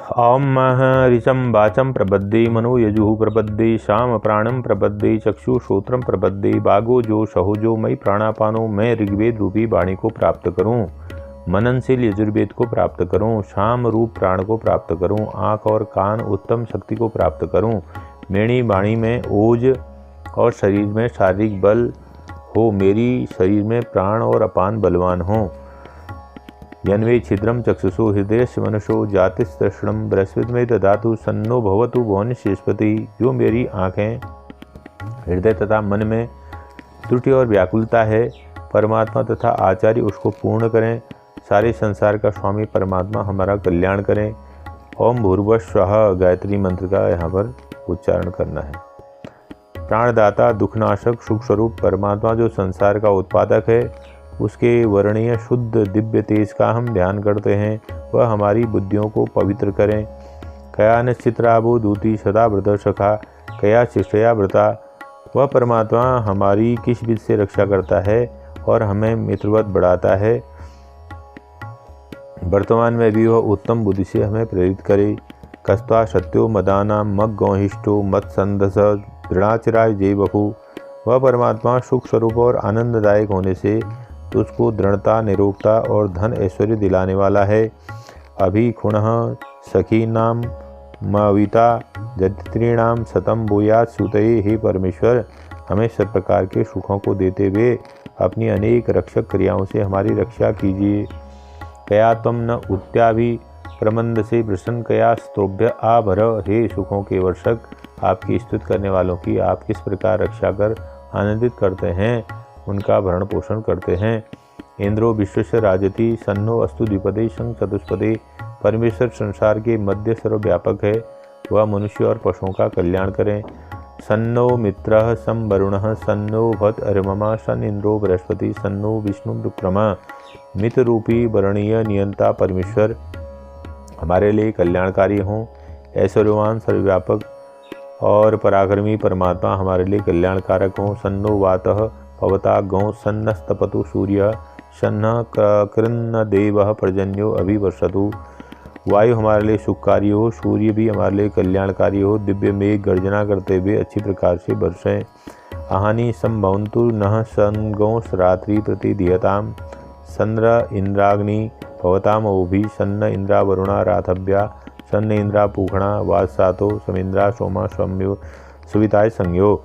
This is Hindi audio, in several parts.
ॐ ऋचं वाचं प्रबद्धि मनो यजुः प्रबद्धि श्याम प्राणं प्रबद्धि चक्षु श्रोत्रं प्रबद्धि बागो जो सहोजो मई प्राणापानो मैं ऋग्वेद रूपी वाणी को प्राप्त करूं, मननशील यजुर्वेद को प्राप्त करूं, श्याम रूप प्राण को प्राप्त करूं, आँख और कान उत्तम शक्ति को प्राप्त करूं, मेरी वाणी में ओज और शरीर में शारीरिक बल हो, मेरी शरीर में प्राण और अपान बलवान हो। यन्वे छिद्रम चक्षुषो हृदय मनुषो जातिस्तृष्णम बृहस्पति में दधातु सन्नो भवतु भुवन शेषपति। जो मेरी आँखें हृदय तथा मन में त्रुटि और व्याकुलता है, परमात्मा तथा आचार्य उसको पूर्ण करें। सारे संसार का स्वामी परमात्मा हमारा कल्याण करें। ओम भूर्भुवः स्वः गायत्री मंत्र का यहाँ पर उच्चारण करना है। प्राणदाता दुखनाशक सुख स्वरूप परमात्मा जो संसार का उत्पादक है, उसके वर्णीय शुद्ध दिव्य तेज का हम ध्यान करते हैं। वह हमारी बुद्धियों को पवित्र करें। कया निश्चित्राभो दूती सदा व्रत सखा कया शिष्टया व्रता। वह परमात्मा हमारी किस विध से रक्षा करता है और हमें मित्रवत बढ़ाता है। वर्तमान में भी वह उत्तम बुद्धि से हमें प्रेरित करे। कस्त्वा सत्यो मदाना मग गौहिष्ठो मत संदस दृढ़ाचिराय जय बहू। वह परमात्मा सुख स्वरूप और आनंददायक होने से उसको दृढ़ता, निरोगता और धन ऐश्वर्य दिलाने वाला है। अभी खुणः सखी नाम मविता जत्रीणाम सतम भूयात सुतये। हे परमेश्वर, हमें सब प्रकार के सुखों को देते हुए अपनी अनेक रक्षक क्रियाओं से हमारी रक्षा कीजिए। कया त्वं न उत्याभि प्रमंद से वृषण कया स्तोभ्य आभर। हे सुखों के वर्षक, आपकी स्तुति करने वालों की आप किस प्रकार रक्षा कर आनंदित करते हैं, उनका भरण पोषण करते हैं। इंद्रो विश्वस्य राजति सन्नो अस्तु द्विपदे शंख चतुष्पदे। परमेश्वर संसार के मध्य सर्वव्यापक है, वह मनुष्य और पशुओं का कल्याण करें। सन्नो मित्रः सं वरुणः सन्नो भत अर्ममा सन इंद्रो बृहस्पति सन्नो विष्णु विक्रमा। मित्र रूपी वर्णीय नियंता परमेश्वर हमारे लिए कल्याणकारी हों। ऐश्वर्यवान सर्वव्यापक और पराक्रमी परमात्मा हमारे लिए कल्याणकारक हों। सन्नो वातः पवता गौ सन्नस्तपतु सूर्य सन्न कृन्न देवः पर्जन्यो अभिवर्षतु। वायु हमारे लिए सुखकारी हो, सूर्य भी हमारे लिए कल्याणकारी हो। दिव्य मेघ गर्जना करते हुए अच्छी प्रकार से वर्षें। अहानि संभवन्तु नः संगोंस रात्रि प्रतिदीयताम। चंद्र इंद्राग्नि भवताम ओभि सन्न इंद्रा वरुणा राथव्या सन्न इंद्रा पूषणा वासातो समिंद्रा सोमा सौम्यो सुविताय संज्ञो।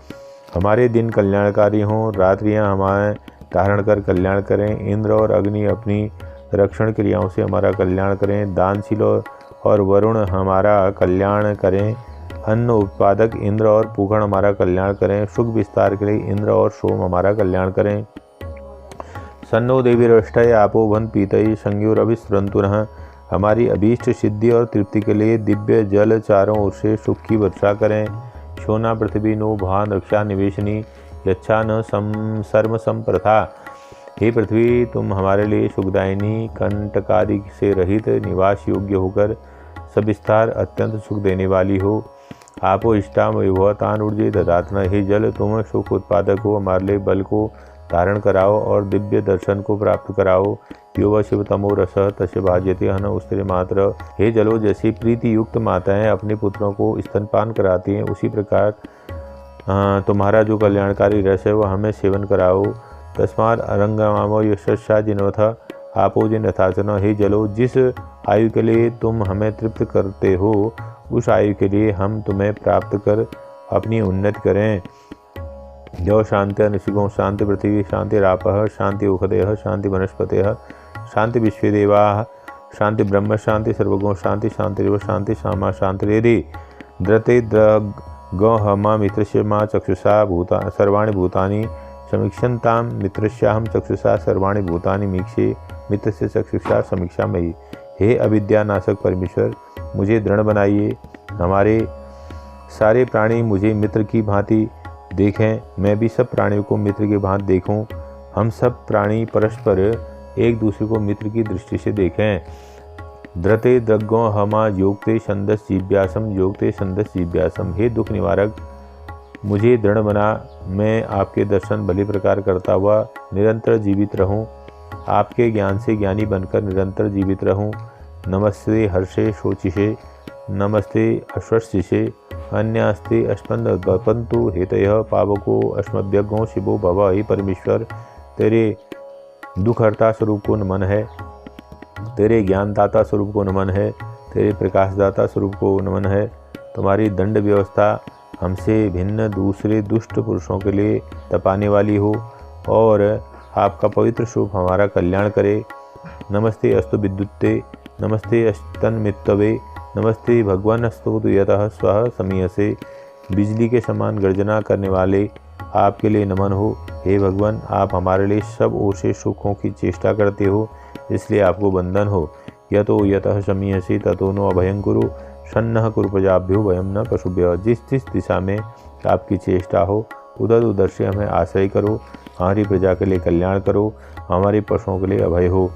हमारे दिन कल्याणकारी हों, रात्रियां हमारे धारण कर कल्याण करें। इंद्र और अग्नि अपनी रक्षण क्रियाओं से हमारा कल्याण करें। दानशील और वरुण हमारा कल्याण करें। अन्न उत्पादक इंद्र और पूषण हमारा कल्याण करें। सुख विस्तार के लिए इंद्र और सोम हमारा कल्याण करें। सन्नो देवीरष्टय आपो भन पीतये संज्ञोरभिस्फुरन्तुनः। हमारी अभीष्ट सिद्धि और तृप्ति के लिए दिव्य जल चारों ओर से सुख की वर्षा करें। शोना पृथ्वी नो भान रक्षा निवेशनी यच्छा न सर्म संप्रथा। हे पृथ्वी, तुम हमारे लिए सुखदायिनी, कंटकादि से रहित, निवास योग्य होकर सविस्तार अत्यंत सुख देने वाली हो। आपो इष्टा विभवतान ऊर्जे ददातन। हे जल, तुम सुख उत्पादक हो, हमारे लिए बल को धारण कराओ और दिव्य दर्शन को प्राप्त कराओ। यो व शिव तमो रस तस्य भाज्यते हन उस्त्रे मात्र। हे जलो, जैसी प्रीति युक्त माताएं अपने पुत्रों को स्तनपान कराती हैं, उसी प्रकार तुम्हारा जो कल्याणकारी रस है वह हमें सेवन कराओ। तस्मात् अरंगमामो यशस्या जिनवथ आपो जिन यथाचन। हे जलो, जिस आयु के लिए तुम हमें तृप्त करते हो, उस आयु के लिए हम तुम्हें प्राप्त कर अपनी उन्नति करें। जो शांति ऋषिगो शांति पृथ्वी शांति रापः शांति उखदेह शांति वनस्पतयः शांति विश्वेदेवाः शांति ब्रह्म शांति सर्वगो शांति शांतिरेव शांति सामा शांतिरेधि। द्रते गहमा मित्रस्य मा चक्षुषा भूता सर्वाणि भूतानि समीक्षन्तां। मित्रस्याहं चक्षुषा सर्वाणि भूतानि मीक्षे मित्रस्य चक्षुषा समीक्षा मयि। हे अविद्यानाशक परमेश्वर, मुझे दृढ़ बनाइए। हमारे सारे प्राणी मुझे मित्र की भांति देखें, मैं भी सब प्राणियों को मित्र की भांति देखूं। हम सब प्राणी परस्पर एक दूसरे को मित्र की दृष्टि से देखें। धृते द्रग्गो हमा योगते छंदस जीव्यासम योगते छंदस जीव्यासम। हे दुख निवारक, मुझे दृढ़ बना, मैं आपके दर्शन भली प्रकार करता हुआ निरंतर जीवित रहूं। आपके ज्ञान से ज्ञानी बनकर निरंतर जीवित रहूं। नमस्ते हर्षे शोचिषे नमस्ते अश्वशिषे अन्यास्ते अस्मद्पन्तु हेतयः पावको अस्मद्यज्ञो शिवो भव। हे परमेश्वर, तेरे दुखहर्ता स्वरूप को नमन है, तेरे ज्ञानदाता स्वरूप को नमन है, तेरे प्रकाशदाता स्वरूप को नमन है। तुम्हारी दंड व्यवस्था हमसे भिन्न दूसरे दुष्ट पुरुषों के लिए तपाने वाली हो और आपका पवित्र स्वरूप हमारा कल्याण करे। नमस्ते अस्तु विद्युत्ते, नमस्ते अस्तन्मित्तवे, नमस्ते भगवान स्तोतु यतः स्वः समीयसे। बिजली के समान गर्जना करने वाले आपके लिए नमन हो। हे भगवान, आप हमारे लिए सब ओर से सुखों की चेष्टा करते हो, इसलिए आपको वंदन हो। यतो यतः समीयसे ततो नो अभयं कुरु, सन्नः कुरु प्रजाभ्यो भयं न पशुभ्यः। जिस जिस दिशा में आपकी चेष्टा हो उधर उधर से हमें आश्रय करो, हमारी प्रजा के लिए कल्याण करो, हमारे पशुओं के लिए अभय हो।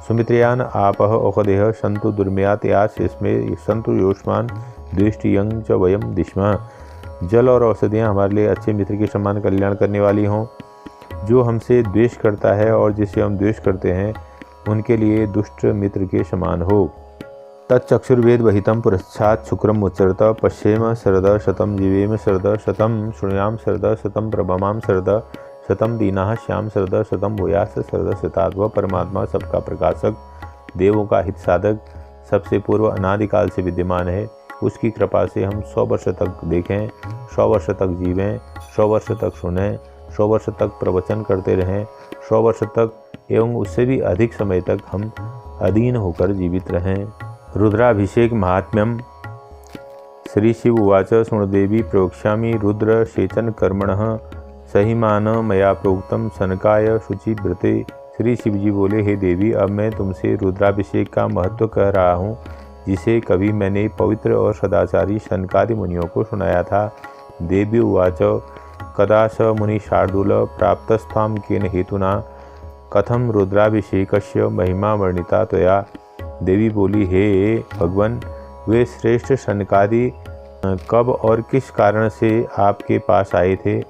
सुमित्रयान आपह औषधेह संतु दुर्मयात यास इसमें संतु योष्मान द्वेष्टियं च वयम दिश्मा। जल और औषधियाँ हमारे लिए अच्छे मित्र के समान कल्याण करने वाली हों। जो हमसे द्वेष करता है और जिसे हम द्वेष करते हैं उनके लिए दुष्ट मित्र के समान हो। तच्चक्षुर्वेद वहितं पुरश्चात् शुक्रम उच्चरत पश्येम शरद शतम जीवेम शरद शतम शृणुयाम शरद शतम प्रभमाम शरद शतम दीनाः श्याम शरद शतम भूयास शरद शतात्। वह परमात्मा सबका प्रकाशक, देवों का हित साधक, सबसे पूर्व अनादिकाल से विद्यमान है। उसकी कृपा से हम 100 वर्ष तक देखें, 100 वर्ष तक जीवें, 100 वर्ष तक सुनें, 100 वर्ष तक प्रवचन करते रहें, 100 वर्ष तक एवं उससे भी अधिक समय तक हम अधीन होकर जीवित रहें। रुद्राभिषेक महात्म्यम। श्री शिव उवाच सुणदेवी प्रोक्ष्यामि रुद्र सेचन कर्मणः सहिमान मया प्रोक्तम सनकाय शुचिव्रते। श्री शिवजी बोले, हे देवी, अब मैं तुमसे रुद्राभिषेक का महत्व कह रहा हूँ, जिसे कभी मैंने पवित्र और सदाचारी सनकादि मुनियों को सुनाया था। देवी उवाच कदा स मुनि शार्दूल प्राप्तस्थाम केन हेतुना कथम रुद्राभिषेकस्य महिमा वर्णिता त्वया। देवी बोली, हे भगवान, वे श्रेष्ठ सनकादि कब और किस कारण से आपके पास आए थे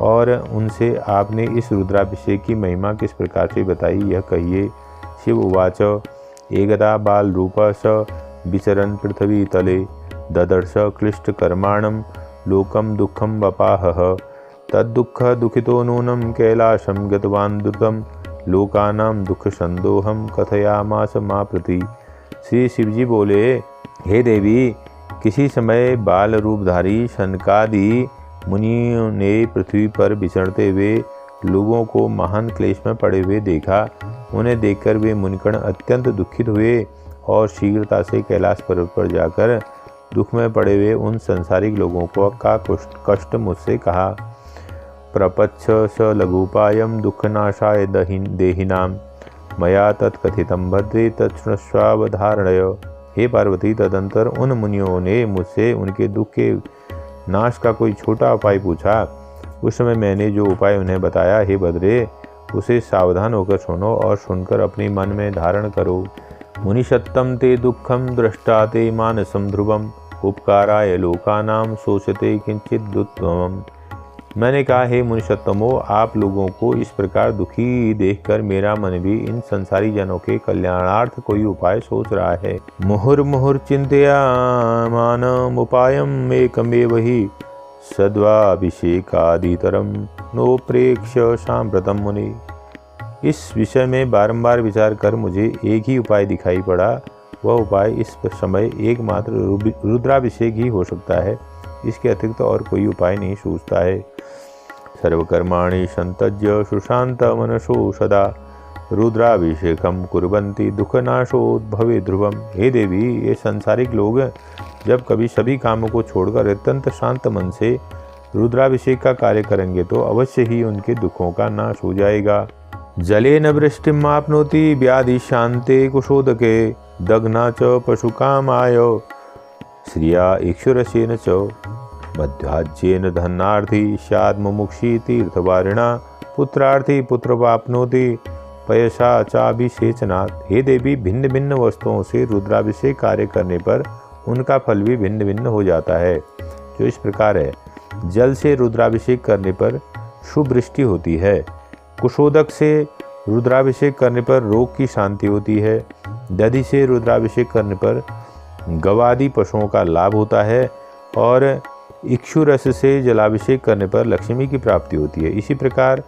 और उनसे आपने इस रुद्राभिषेक की महिमा किस प्रकार से बताई, यह कहिए। शिव उवाच एकदा बाल रूप स विचरन् पृथ्वी तले ददर्श क्लिष्ट कर्माणं लोकम दुखम वपाहः तद्दुःख दुखितो नूनं कैलाशं गतवान् द्रुतं लोकानां दुख संदोहम कथयामास मां प्रति। श्री शिवजी बोले, हे देवी, किसी समय बाल रूपधारी सनकादि मुनियों ने पृथ्वी पर विचरते हुए लोगों को महान क्लेश में पड़े हुए देखा। उन्हें देखकर वे मुनिगण अत्यंत दुखित हुए और शीघ्रता से कैलाश पर्वत पर जाकर दुख में पड़े हुए उन संसारिक लोगों को का कष्ट मुझसे कहा। प्रपच्छ स लघुपायम दुःखनाशाय देहिनाम मया तत्कथितं भद्रे तच्छृण्वसावधारणय। हे पार्वती, तदंतर उन मुनियों ने मुझसे उनके दुख के नाश का कोई छोटा उपाय पूछा। उस समय मैंने जो उपाय उन्हें बताया, हे भद्रे, उसे सावधान होकर सुनो और सुनकर अपने मन में धारण करो। मुनिषत्तम ते दुःखम दृष्टा ते मानसम ध्रुवम उपकाराय लोकानाम सोचते किंचित दुत्तमम। मैंने कहा, हे मुनिषत्तमो, आप लोगों को इस प्रकार दुखी देखकर मेरा मन भी इन संसारी जनों के कल्याणार्थ कोई उपाय सोच रहा है। मुहुर्मुहुर चिंतयामानम उपायम एकमेव हि सद्वाभिषेकादितरम नोप्रेक्ष्य सांप्रतम मुनि। इस विषय में बारंबार विचार कर मुझे एक ही उपाय दिखाई पड़ा। वह उपाय इस समय एकमात्र रुद्राभिषेक ही हो सकता है। इसके अतिरिक्त और कोई उपाय नहीं सूझता है। सर्वकर्माणि संत्यज्य सुशांत मनसो सदा रुद्राभिषेकम कुर्वन्ति दुःखनाशोद्भवे ध्रुवम। हे देवी, ये संसारिक लोग जब कभी सभी कामों को छोड़कर अत्यंत शांत मन से रुद्राभिषेक का कार्य करेंगे तो अवश्य ही उनके दुखों का नाश हो जाएगा। जलेन वृष्टिम आपनोति व्याधि शांते कुशोदके दग्ना च पशुकामाय श्रिया इक्षुरसेन च मध्याज्येन धनार्थी स्यात् मुमुक्षी तीर्थवारिणा पुत्रार्थी पुत्रवाप्नोति पयसा चाभिषेचनात्। हे देवी, भिन्न भिन्न वस्तुओं से रुद्राभिषेक कार्य करने पर उनका फल भी भिन्न भिन्न हो जाता है, जो इस प्रकार है। जल से रुद्राभिषेक करने पर शुभ वृष्टि होती है। कुशोदक से रुद्राभिषेक करने पर रोग की शांति होती है। दधि से रुद्राभिषेक करने पर गवादि पशुओं का लाभ होता है और इक्षुरस से जलाभिषेक करने पर लक्ष्मी की प्राप्ति होती है। इसी प्रकार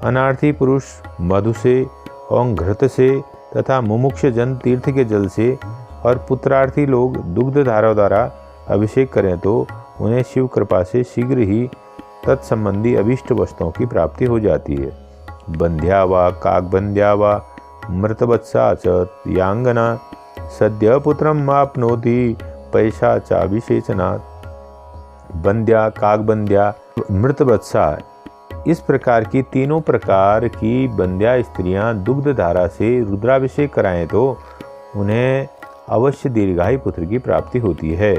अनार्थी पुरुष मधु से और घृत से तथा मुमुक्ष जन तीर्थ के जल से और पुत्रार्थी लोग दुग्ध धारा द्वारा अभिषेक करें तो उन्हें शिव कृपा से शीघ्र ही तत्संबंधी अभीष्ट वस्तुओं की प्राप्ति हो जाती है। बंध्या व काकबंध्या व मृतवत्सा च यांगना सद्य पुत्रम आपनोति पैसा चाभिषेचनात्। बंध्या, काकबंध्या, मृतवत्सा, इस प्रकार की तीनों प्रकार की बंध्या स्त्रियां दुग्ध धारा से रुद्राभिषेक कराएं तो उन्हें अवश्य दीर्घायु पुत्र की प्राप्ति होती है।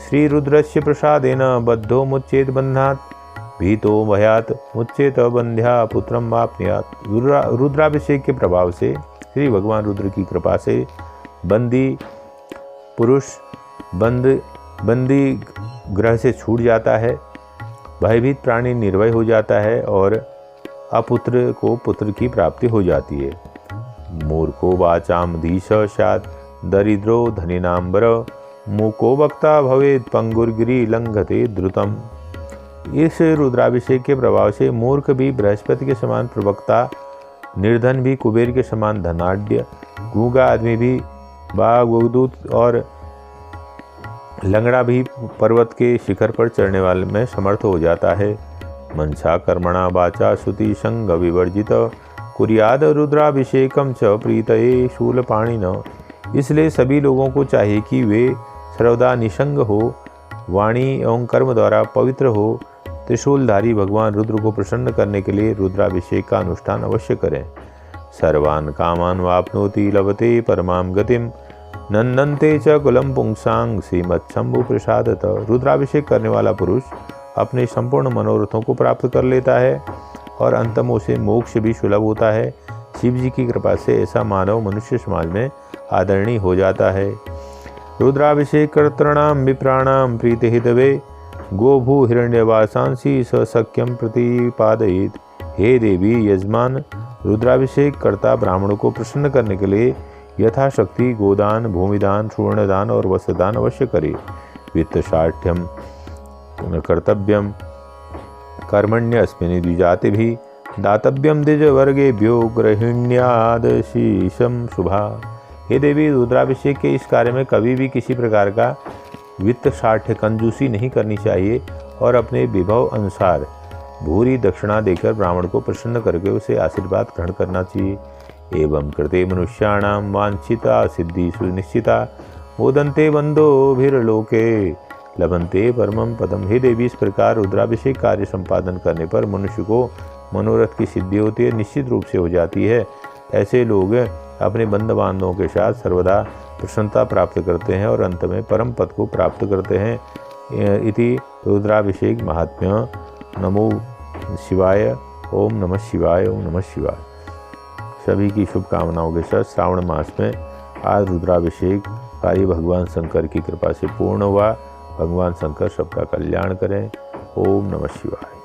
श्री रुद्रस्य प्रसादेन बद्धो मुच्चेत बंधात् भीतो भयात् मुच्चेत बंध्या पुत्रम वाप्नुयात्। रुद्राभिषेक के प्रभाव से श्री भगवान रुद्र की कृपा से बंदी पुरुष बंदी ग्रह से छूट जाता है, भयभीत प्राणी निर्भय हो जाता है और अपुत्र को पुत्र की प्राप्ति हो जाती है। मूर्खो वाचाम धीश स्यात् दरिद्रो धनिनांबर मूको वक्ता भवेत् पंगुर्गिरि लंघते द्रुतम। इस रुद्राभिषेक के प्रभाव से मूर्ख भी बृहस्पति के समान प्रवक्ता, निर्धन भी कुबेर के समान धनाढ्य, गूंगा आदमी भी बाघदूत और लंगड़ा भी पर्वत के शिखर पर चढ़ने वाले में समर्थ हो जाता है। मनसा कर्मणा वाचा श्रुति संग विवर्जित कुर्याद रुद्राभिषेकम च प्रीतये शूलपाणिन। इसलिए सभी लोगों को चाहिए कि वे सर्वदा निसंग हो, वाणी एवं कर्म द्वारा पवित्र हो, त्रिशूलधारी भगवान रुद्र को प्रसन्न करने के लिए रुद्राभिषेक का अनुष्ठान अवश्य करें। सर्वान् कामान् वाप्नोति लभते परमां गतिम नंदनते च कुलम पुंसांग श्रीमच्छंभु प्रसादत। रुद्राभिषेक करने वाला पुरुष अपने संपूर्ण मनोरथों को प्राप्त कर लेता है और अंतमों से मोक्ष भी सुलभ होता है। शिव जी की कृपा से ऐसा मानव मनुष्य समाज में आदरणीय हो जाता है। रुद्राभिषेक कर्तॄणां विप्राणां प्रीति हितवे गोभू हिरण्यवासांसी ससख्यम प्रतिपादयेत्। हे देवी यजमान, रुद्राभिषेक कर्ता ब्राह्मणों को प्रसन्न करने के लिए यथाशक्ति गोदान, भूमिदान, सुवर्णदान और वस्त्रदान अवश्य करे। वित्त साठ्यम कर्तव्यम कर्मण्यस्मिन् द्विजातिभिः दातव्यम द्विज वर्गेभ्यो गृहिण्यादशीशम शुभा। हे देवी, रुद्राभिषेक के इस कार्य में कभी भी किसी प्रकार का वित्त साठ्य कंजूसी नहीं करनी चाहिए और अपने विभव अनुसार भूरी दक्षिणा देकर ब्राह्मण को प्रसन्न करके उसे आशीर्वाद ग्रहण करना चाहिए। एवं कृते मनुष्याणां वांछिता सिद्धि सुनिश्चिता मोदन्ते बंधोभिर्लोके लभन्ते परमं पदम। हे देवी, इस प्रकार रुद्राभिषेक कार्य संपादन करने पर मनुष्य को मनोरथ की सिद्धि होती है, निश्चित रूप से हो जाती है। ऐसे लोग अपने बंधु बांधवों के साथ सर्वदा प्रसन्नता प्राप्त करते हैं और अंत में परम पद को प्राप्त करते हैं। इति रुद्राभिषेक महात्म्य। नमो शिवाय। ओम नमः शिवाय। ओम नमः शिवाय। सभी की शुभकामनाओं के साथ श्रावण मास में आज रुद्राभिषेक कार्य भगवान शंकर की कृपा से पूर्ण हुआ। भगवान शंकर सबका कल्याण करें। ओम नमः शिवाय।